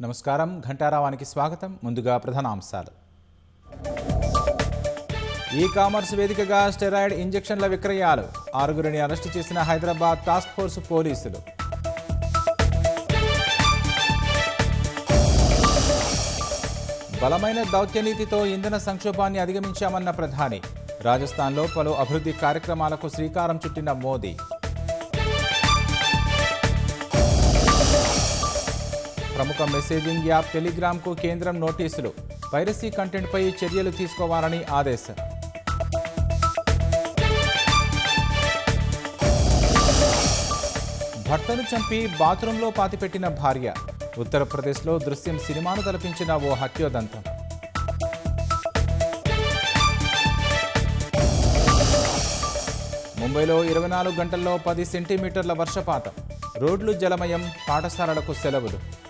నమస్కారం ఘంటారావానికి స్వాగతం. ముందుగా ప్రధానాంశాలు. ఈ-కామర్స్ వేదికగా స్టెరాయిడ్ ఇంజెక్షన్ల విక్రయాలు. 6గురిని అరెస్టు చేసిన హైదరాబాద్ టాస్క్ ఫోర్స్ పోలీసులు. బలమైన దౌత్యనీతితో ఇంధన సంక్షోభాన్ని అధిగమించామన్న ప్రధాని. రాజస్థాన్లో పలు అభివృద్ధి కార్యక్రమాలకు శ్రీకారం చుట్టిన మోదీ. ప్రముఖ మెసేజింగ్ యాప్ టెలిగ్రామ్కు కేంద్రం నోటీసులు. పైరసీ కంటెంట్పై చర్యలు తీసుకోవాలని ఆదేశం. భర్తను చంపి బాత్రూంలో పాతిపెట్టిన భార్య. ఉత్తరప్రదేశ్లో దృశ్యం సినిమాను తలపించిన ఓ హత్యోదంతం. ముంబైలో 24 గంటల్లో 10 సెంటీమీటర్ల వర్షపాతం. రోడ్లు జలమయం, పాఠశాలలకు సెలవులు.